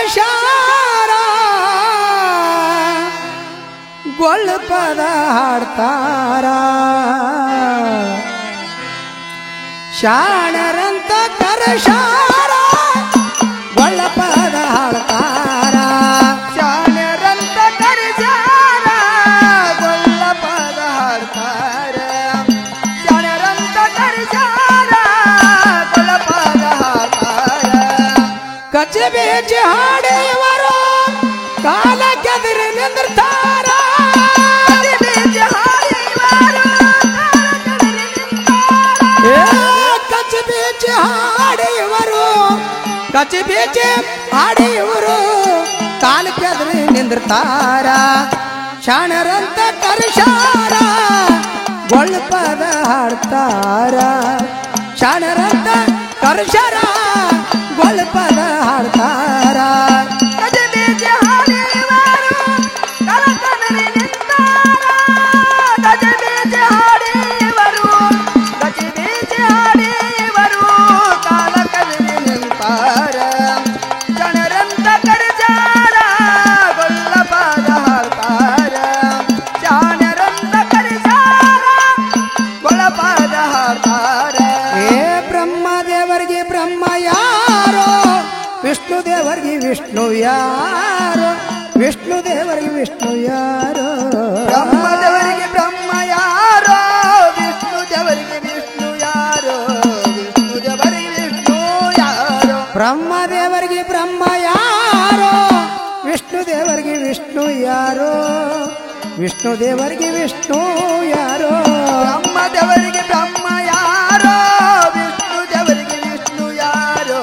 ಕರಶಾರ ಗೊಳ್ಪದ ಹಾಡ್ತಾರ ಶಾಣರಂತ ಕರಶಾರ ಗೊಳ್ಪದ ಹಾಡ್ತಾರ ಶಾಣರಂತ ಕರಶಾರ ಗೊಳ್ಪದ ಹಾಡ್ತಾರ ಶಾಣರಂತ ಕರಶಾರ ಗೊಳ್ಪದ ಹಾಡ್ತಾರ ಕಚ್ಚೆ ಬೇಚೆ ಹಾಡೆಯವರು ಕಾಲ ಕೆದರಿ ನಿಂದಿರ್ತಾರ ಕಚ್ಚೆ ಬೇಚೆ ಹಾಡೆಯವರು ಕಚ್ಚೆ ಬೇಚೆ ಹಾಡೆಯವರು ಕಾಲ ಕೆದರಿ ನಿಂದಿರ್ತಾರ ಶಾಣರಂತ ಕರಶಾರ ಗೊಳ್ಪದ ಹಾಡ್ತಾರ ಶಾಣರಂತ ಕರಶಾರ ಗೊಳ್ಪದ ಹಾಡ್ತಾರ ವಿಷ್ಣು ದೇವರಿಗೆ ವಿಷ್ಣು ಯಾರೋ ವಿಷ್ಣು ದೇವರಿಗೆ ವಿಷ್ಣು ಯಾರೋ ಬ್ರಹ್ಮದೇವರಿಗೆ ಬ್ರಹ್ಮ ಯಾರೋ ವಿಷ್ಣು ದೇವರಿಗೆ ವಿಷ್ಣು ಯಾರೋ ವಿಷ್ಣು ದೇವರಿಗೆ ವಿಷ್ಣು ಯಾರೋ ಬ್ರಹ್ಮದೇವರಿಗೆ ಬ್ರಹ್ಮ ಯಾರೋ ವಿಷ್ಣು ದೇವರಿಗೆ ವಿಷ್ಣು ಯಾರೋ ವಿಷ್ಣು ದೇವರಿಗೆ ವಿಷ್ಣು ಯಾರೋ ಬ್ರಹ್ಮದೇವರಿಗೆ ಬ್ರಹ್ಮ ಯಾರೋ ವಿಷ್ಣು ದೇವರಿಗೆ ವಿಷ್ಣು ಯಾರೋ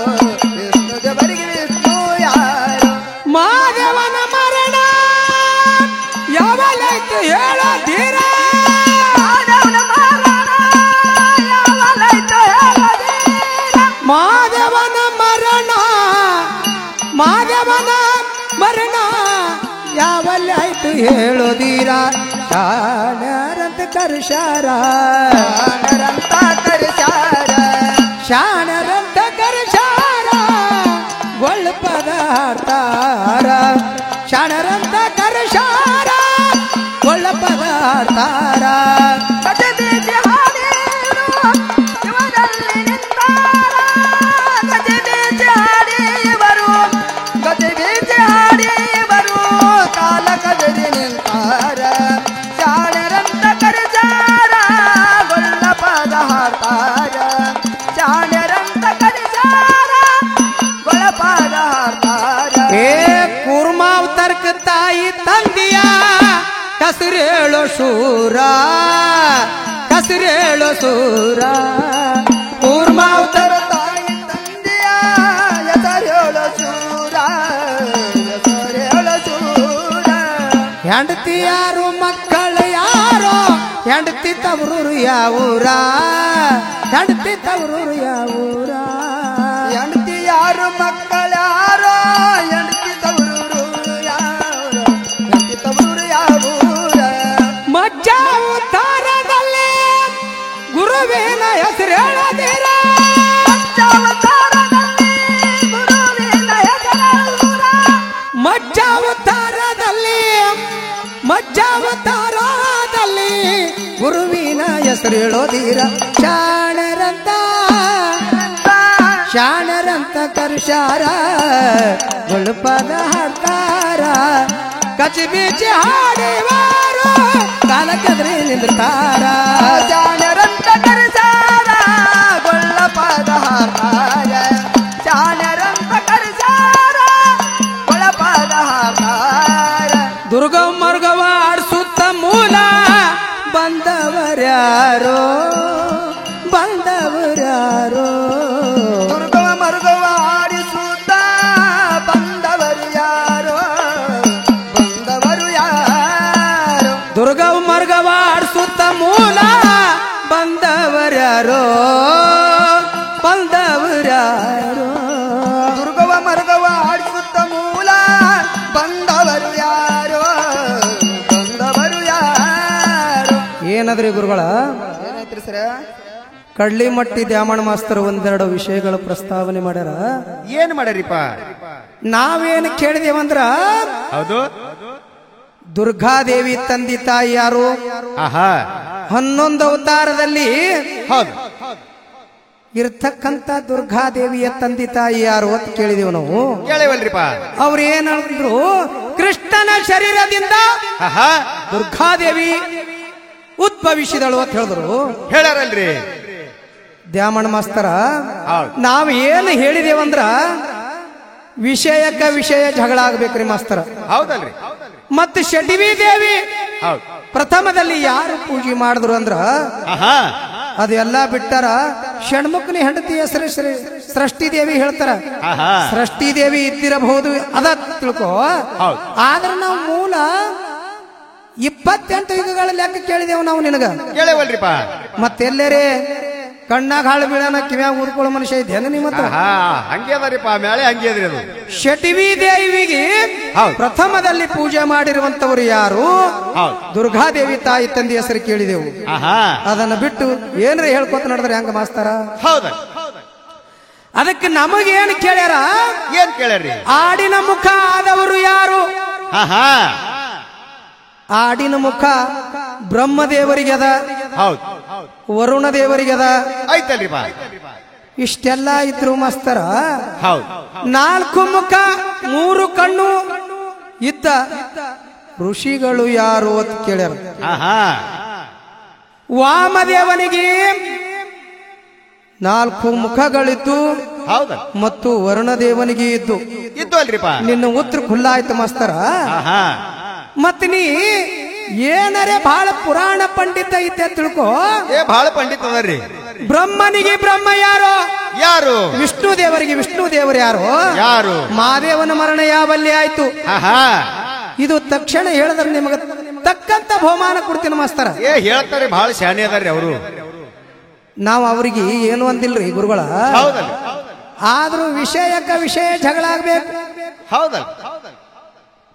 ವಿಷ್ಣು ದೇವರಿಗೆ ವಿಷ್ಣು ಯಾರೋ ಮಾದೇವನ ಮರಣ ಯಾವಲಾಯ್ತು ಹೇಳೋ ಧೀರ ಮಾದೇವನ ಮರಣ ಮಾದೇವನ ಮರಣ ಯಾವಲಾಯ್ತು ಹೇಳೋದೀರ ಶಾಣರಂತ ಕರಶಾರ ಶಾಣರಂತ ಕರಶಾರ ಶಾಣರಂತ ಕರಶಾರ ಗೊಳ್ಪದ ಹಾಡ್ತಾರ ಶಾಣರಂತ ಕರಶಾರ ಗೊಳ್ಪದ ಹಾಡ್ತಾರ ಕಾಲ ಕದರಿ ನಿಂತಾರ ಶಾಣರಂತ ಕರಶಾರ ಗೊಳ್ಪದ ಹಾಡ್ತಾರ ಶಾಣರಂತ ಕರಶಾರ ಗೊಳ್ಪದ ಹಾಡ್ತಾರ ಏ ಕೂರ್ಮಾವತರ್ಕ ತಾಯಿ ತಂದೆಯ ಕಸರೇಳೋ ಶೂರ ಕಸರೇಳೋ ಸೂರ ಕೂರ್ಮಾವತರ ತಾಯಿ ತಂದೆಯ ಹೆಸರೇಳೋ ಶೂರ ಹೆಸರೇಳೋ ಶೂರ ಹೆಂಡತಿ ಯಾರು ಮಕ್ಕಳು ಯಾರೋ ಹೆಂಡತಿ ತವರೂರು ಯಾವೂರ ಹೆಂಡತಿ ತವರೂರು ಯಾವೂರ ಹೆಂಡತಿ ಯಾರು ಮಕ್ಕಳ್ಯಾರೋ ಹೆಂಡತಿ ತವರೂರು ಯಾರೋ ಹೆಂಡತಿ ತವರೂರು ಯಾವೂರ ಮಜ್ಜಾವತಾರದಲ್ಲಿ ಗುರುವಿನ ಹೆಸರು ಹೇಳದಿರ ಮಜ್ಜಾವತಾರದಲ್ಲಿ ಮಜ್ಜಾವತಾರದಲ್ಲಿ ಗುರುವಿನ ಹೆಸರು ಹೇಳೋದಿರ ಶಾಣರಂತ ಶಾಣರಂತ ಕರಶಾರ ಗೊಳ್ಪದ ಹಾಡ್ತಾರ ಕಚ್ಚಿ ಬೀಚಿ ಹಾಡಿವಾರು ಕಾಲ ಕೆದರಿ ನಿಂದಿರ್ತಾರ ಶಾಣರಂತ ಕರಶಾರ ಗೊಳ್ಪದ ಹಾಡ್ತಾರ ಶಾಣರಂತ ಕರಶಾರ ಗೊಳ್ಪದ ಹಾಡ್ತಾರ ದುರ್ಗ ಮರ್ಗವ ಆಡ್ಸುತ್ತ ಮೂಲ ಬಂದವರ್ಯಾರೋ ಬಂದವರ್ಯಾರೋ ದುರ್ಗವ ಮರುಗವ ಆಡಿಸುತ್ತ ಬಂದವರು ಯಾರೋ ಬಂದವರು ಯಾರೋ ದುರ್ಗ ಮರ್ಗವ ಆಡ್ಸುತ್ತ ಮೂಲ ಬಂದವರ್ಯಾರೋ ಬಂದವರ್ಯಾರೋ ದುರ್ಗವ ಮರುಗವ ಆಡಿಸುತ್ತ ಮೂಲ ಬಂದವರು ಯಾರೋ ಬಂದವರು ಯಾರೋ ಏನದ್ರಿ ಗುರುಗಳ ಏನೈತ್ರಿ ಸರ ಕಡ್ಲಿಮಟ್ಟಿ ದ್ಯಾಮಣ್ಣ ಮಾಸ್ತರ್ ಒಂದೆರಡು ವಿಷಯಗಳ ಪ್ರಸ್ತಾವನೆ ಮಾಡ್ಯಾರ. ಏನ್ ಮಾಡ್ಯಾರಿಪ್ಪ? ನಾವೇನು ಕೇಳಿದೇವಂದ್ರ, ಹೌದು, ದುರ್ಗಾದೇವಿ ತಂದೆ ತಾಯಿ ಯಾರು? ಆಹಾ, 11 ಅವತಾರದಲ್ಲಿ ಹೌದು, ಇರ್ತಕ್ಕಂಥ ದುರ್ಗಾದೇವಿಯ ತಂದೆ ತಾಯಿ ಯಾರು ಅಂತ ಕೇಳಿದೆವು ನಾವು. ಕೇಳೇವಲ್ರಿಪ್ಪ. ಅವ್ರು ಏನ್ ಹೇಳಿದ್ರು? ಕೃಷ್ಣನ ಶರೀರದಿಂದ ಆಹಾ ದುರ್ಗಾದೇವಿ ಉದ್ಭವಿಸಿದಳು ಅಂತ ಹೇಳಿದ್ರು. ಹೇಳ್ಯಾರಲ್ರಿ ದ್ಯಾಮಣ್ಣ ಮಾಸ್ತರ. ಹೌದು. ನಾವ್ ಏನು ಹೇಳಿದೇವಂದ್ರ ವಿಷಯಕ್ಕ ವಿಷಯ ಜಗಳ ಆಗ್ಬೇಕ್ರಿ ಮಾಸ್ತರ. ಹೌದಲ್ರಿ. ಮತ್ತೆ ಶಟಿವಿ ದೇವಿ ಹೌದು, ಪ್ರಥಮದಲ್ಲಿ ಯಾರು ಪೂಜೆ ಮಾಡಿದ್ರು ಅಂದ್ರ ಆಹಾ ಅದೆಲ್ಲ ಬಿಟ್ಟಾರ. ಷಣ್ಮುಖನಿ ಹೆಂಡತಿ ಹೆಸರು ಸೃಷ್ಟಿ ದೇವಿ ಹೇಳ್ತಾರ. ಆಹಾ ಸೃಷ್ಟಿ ದೇವಿ ಇದ್ದಿರಬಹುದು ಅದ ತಿಳ್ಕೊ. ಹೌದು. ಆದ್ರೆ ನಾವು ಮೂಲ 28 ಯುಗಗಳ ಲೆಕ್ಕ ಕೇಳಿದೆವು ನಾವು ನಿನಗ. ಕೇಳೇವಲ್ರಿಪ್ಪ. ಮತ್ತೆಲ್ಲರೇ ಕಣ್ಣಾಗ ಹಾಳು ಬೀಳನ ಕಿವ್ಯಾಗ ಊದ್ಕೊಳ್ಳೋ ಮನುಷ್ಯ ಇದ್ದೇನೆ ನಿಮ್ಮ ಹತ್ರ? ಹಂಗೆ ಅದರಿಪ್ಪ, ಮೇಳೆ ಹಂಗೆ ಅದ್ರಿ ಅದು. ಶಟಿವಿ ದೇವಿಗೆ ಹೌದು. ಪ್ರಥಮದಲ್ಲಿ ಪೂಜೆ ಮಾಡಿರುವಂತವರು ಯಾರು? ಹೌದು. ದುರ್ಗಾದೇವಿ ತಾಯಿ ತಂದೆ ಹೆಸರು ಕೇಳಿದೆವು. ಆಹಾ ಅದನ್ನ ಬಿಟ್ಟು ಏನ್ರ ಹೇಳ್ಕೊತ ನಡೆದ್ರೆ ಹೆಂಗ ಮಾಸ್ತಾರ? ಹೌದ. ಅದಕ್ಕೆ ನಮಗೇನು ಕೇಳ್ಯಾರ? ಏನ್ ಕೇಳ್ಯಾರಿ? ಆಡಿನ ಮುಖ ಆದವರು ಯಾರು? ಆಹಾ ಆಡಿನ ಮುಖ ಬ್ರಹ್ಮದೇವರಿಗೆ ಅದ, ಹೌದು, ವರುಣ ದೇವರಿಗೆ ಅದ. ಐತಲ್ರಿಪ್ಪ. ಇಷ್ಟೆಲ್ಲ ಇದ್ರು ಮಾಸ್ತರ. ಹೌದು. 4 ಮುಖ 3 ಕಣ್ಣು ಇದ್ದ ಋಷಿಗಳು ಯಾರು ಅಂತ ಕೇಳ್ಯಾರ. ಆಹಾ ವಾಮದೇವನಿಗೆ 4 ಮುಖಗಳಿದ್ದು ಹೌದ, ಮತ್ತು ವರುಣದೇವನಿಗೆ ಇದ್ದು. ಇದ್ದು ಅಲ್ರಿಪ್ಪ. ನಿನ್ನ ಉತ್ತರ ಖುಲ್ಲ ಆಯ್ತು ಮಾಸ್ತರ. ಆಹಾ ಮತ್ ನೀ ಏನರೇ ಬಹಳ ಪುರಾಣ ಪಂಡಿತ ಐತೆ ತಿಳ್ಕೊ. ಬಹಳ ಪಂಡಿತ ಅದರಿ. ಬ್ರಹ್ಮನಿಗೆ ಬ್ರಹ್ಮ ಯಾರು? ಯಾರು? ವಿಷ್ಣು ದೇವರಿಗೆ ವಿಷ್ಣು ದೇವರು ಯಾರು? ಯಾರು? ಮಹಾದೇವನ ಮರಣ ಯಾವಲ್ಲಿ ಆಯ್ತು? ಆಹಾ ಇದು ತಕ್ಷಣ ಹೇಳಿದ್ರೆ ನಿಮಗೆ ತಕ್ಕಂತ ಬಹುಮಾನ ಕೊಡ್ತೀನಿ ಮಾಸ್ತರ. ಹೇಳ್ತಾರೆ, ಬಹಳ ಶಾಣೆ ಅದಾರ್ರಿ ಅವರು. ನಾವು ಅವ್ರಿಗೆ ಏನು ಅಂದಿಲ್ರಿ ಗುರುಗಳ. ಹೌದಲ್ಲ. ಆದ್ರೂ ವಿಷಯಕ್ಕ ವಿಷಯ ಜಗಳ ಆಗ್ಬೇಕು. ಹೌದಲ್ಲ.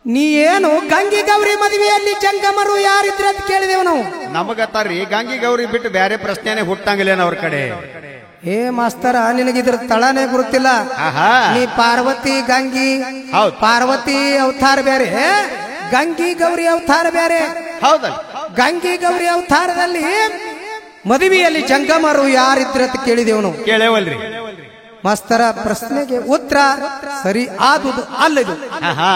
ನೀ ಏನು ಗಂಗಿ ಗೌರಿ ಮದುವೆಯಲ್ಲಿ ಜಂಗಮರು ಯಾರಿದ್ರೆ ಅಂತ ಕೇಳಿದೆವು ನಾವು. ನಮಗತ್ತಾರ್ರಿ ಗಂಗಿ ಗೌರಿ ಬಿಟ್ಟು ಬೇರೆ ಪ್ರಶ್ನೆನೆ ಹುಟ್ಟಂಗಿಲ್ಲೇನ ಅವ್ರ ಕಡೆ. ಏ ಮಾಸ್ತರ, ನಿನಗಿದ್ರ ತಳನೇ ಗುರುತಿಲ್ಲ. ಆಹಾ ನೀ ಪಾರ್ವತಿ ಗಂಗಿ, ಹೌದು, ಪಾರ್ವತಿ ಅವತಾರ ಬೇರೆ, ಗಂಗಿ ಗೌರಿ ಅವತಾರ ಬೇರೆ. ಹೌದಲ್ಲ. ಗಂಗಿ ಗೌರಿ ಅವತಾರದಲ್ಲಿ ಮದುವೆಯಲ್ಲಿ ಜಂಗಮರು ಯಾರಿದ್ರೆ ಅಂತ ಕೇಳಿದೆವು ನಾವು. ಕೇಳೇವಲ್ರಿ ಮಾಸ್ತರ. ಪ್ರಶ್ನೆಗೆ ಉತ್ತರ ಸರಿ ಆದುದು ಅಲ್ಲದು. ಆಹಾ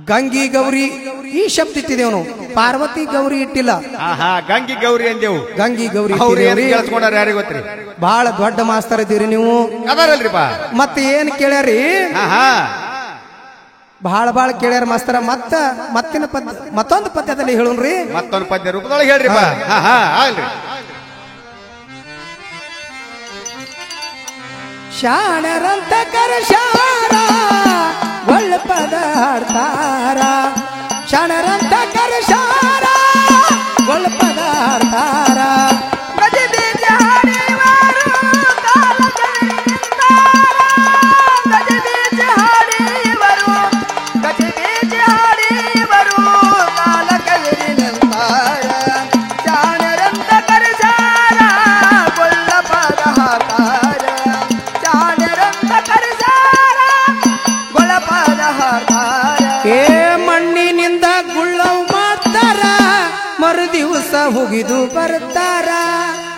ಗಂಗಿ ಗೌರಿ ಈ ಶಬ್ದ ಇಟ್ಟಿದ್ದೇವು ನಾವು, ಪಾರ್ವತಿ ಗೌರಿ ಇಟ್ಟಿಲ್ಲ. ಆಹಾ ಗಂಗಿ ಗೌರಿ ಅಂದೇವು. ಗಂಗಿ ಗೌರಿ ಕೇಳಿಸ್ಕೊಂಡಾರ ಯಾರಿಗೆ ಗೊತ್ತ್ರಿ? ಬಹಳ ದೊಡ್ಡ ಮಾಸ್ತರ್ ಇದ್ದೀರಿ ನೀವು. ಅದಾರಲ್ರಿಪ್ಪ. ಮತ್ತೆ ಏನ್ ಕೇಳ್ಯಾರಿ? ಆಹಾ ಬಹಳ ಕೇಳ್ಯಾರ ಮಾಸ್ತರ. ಮತ್ತೊಂದು ಪದ್ಯದಲ್ಲಿ ಹೇಳುನ್ರಿ. ಮತ್ತೊಂದು ಪದ್ಯ ರೂಪದೊಳಗೆ ಹೇಳ್ರಿಪ್ಪ. ಆಹಾ ಆಗ್ಲಿ. ಶಾಣರಂತ ಕರಶಾರ ಒಳ್ಳ ಪದ ಹಾಡ್ತಾರ. ಶಾಣರಂತ ಕರಶಾರ ಒಳ್ಳ ಪದ ಹಾಡ್ತಾರ. ಮಣ್ಣಿನಿಂದ ಗುಳ್ಳವ್ ಮಾಡ್ತಾರ, ಮರುದಿವಸ ಹುಗಿದು ಬರ್ತಾರ.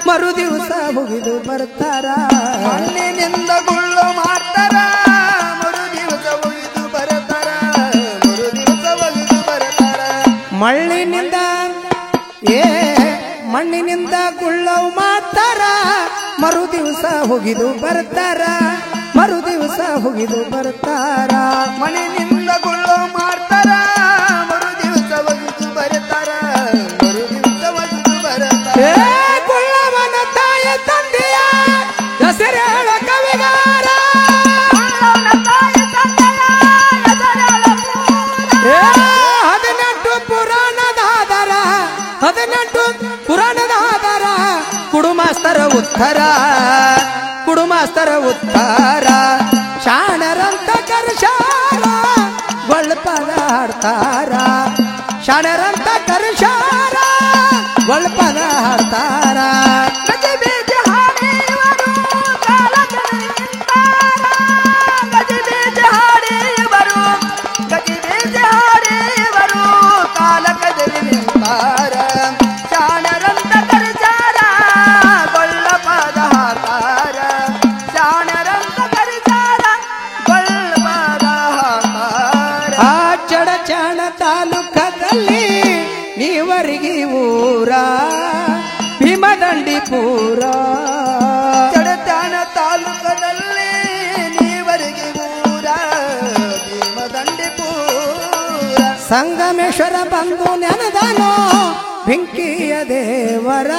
ಮರುದಿವಸ ಹುಗಿದು ಬರ್ತಾರ. ಮಣ್ಣಿನಿಂದ ಗುಳ್ಳು ಮಾಡ್ತಾರ, ಮರುದಿವಸ ಹುಗಿದು ಬರ್ತಾರ. ಮರುದಿವಸ ಹುಗಿದು ಬರ್ತಾರ. ಮಣ್ಣಿನಿಂದ ಗುಳ್ಳವ್ ಮಾಡ್ತಾರ, ಮರುದಿವಸ ಹುಗಿದು ಬರ್ತಾರ. ಮರುದಿವಸ ಹುಗಿದು ಬರ್ತಾರ. ಮಣ್ಣಿನಿಂದ ಗುಳ್ಳು ಮಾಡ್ತಾರ, ಮರುದಿವಸ ಹುಗಿದು ಬರ್ತಾರ. ಮರುದಿವಸ ಹುಗಿದು ಬರ್ತಾರ. ಗುಳ್ಳವನ ತಾಯ ತಂದೆಯ ಹೆಸರೇಳ ಕವಿಗಾರ. 18 ಪುರಾಣದ ಆಧಾರ, 18 ಪುರಾಣದ ಆಧಾರ. ಕುಡುಮಾಸ್ತರ ಉತ್ತರ, ಕುಡುಮಾಸ್ತರ ಉತ್ತರ. ಶಾಣರಂತ ಕರ್ಷಾರ ಒಳ್ಪದ ಹಾಡ್ತಾರ. ಶಾಣರಂತ ಕರ್ಷಾರ ಒಳ್ಪದ ಹಾಡ್ತಾರ. ಪೂರ ಭೀಮದಂಡಿ ಪೂರ ಚಡತಾನ ತಾಲೂಕದಲ್ಲಿ ನೀವರಿಗೆ ಊರ ಭೀಮದಂಡಿ ಪೂರ ಸಂಗಮೇಶ್ವರ ಬಂದು ನೆನದನೋ ಬೆಂಕಿಯ ದೇವರ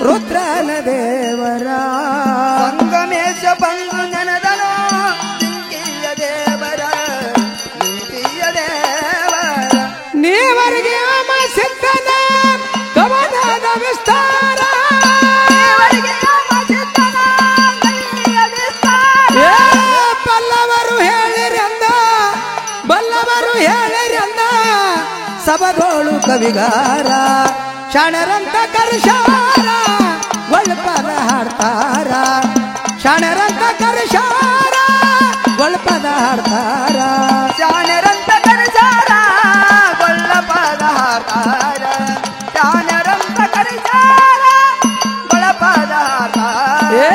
ರುದ್ರನ ದೇವರ ಸಂಗಮೇಶ ಬಂದು ನೆನದನೋ ಬೆಂಕಿಯ ದೇವರ ಬೆಂಕಿಯ ದೇವರ ನೀವರಿಗೆ ಸಿದ್ಧನ ಕವನದ ವಿಸ್ತಾರ ಬಲ್ಲವರು ಹೇಳಿರಂದ ಸಬಗೋಳು ಕವಿಗಾರ ಶರಣರಂತ ಕರ್ಷಾರ ಒಳ್ಪದ ಹಾಡ್ತಾರ ಶರಣರಂತ ಕರ್ಷಾರ ಒಳ್ಪದ ಹಾಡ್ತಾರ ಶಾನರಂತ ಕರಿಸಾರ ಗೊಲ್ಲಪದ ಹಾರ ಶಾನರಂತ ಕರಿಸಾರ ಗೊಳಪದ ಹಾರ ಏ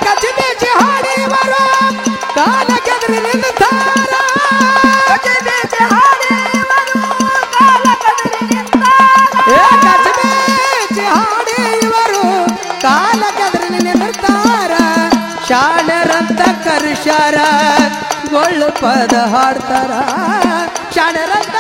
ಕಚ್ಚಿ ಬೀಚಿ ಹಾಡಿವರು ಕಾಲ ಕೆದರಿ ನಿಂತಾರ ಏ ಕಚ್ಚಿ ಬೀಚಿ ಹಾಡಿವರು ಕಾಲ ಕೆದರಿ ನಿಂತಾರ ಶಾಣರಂತ ಕರ್ಷಾರ ಗೊಳ್ಳು ಪದ ಹಾಡ್ತಾರ ಶಾಣರಂತ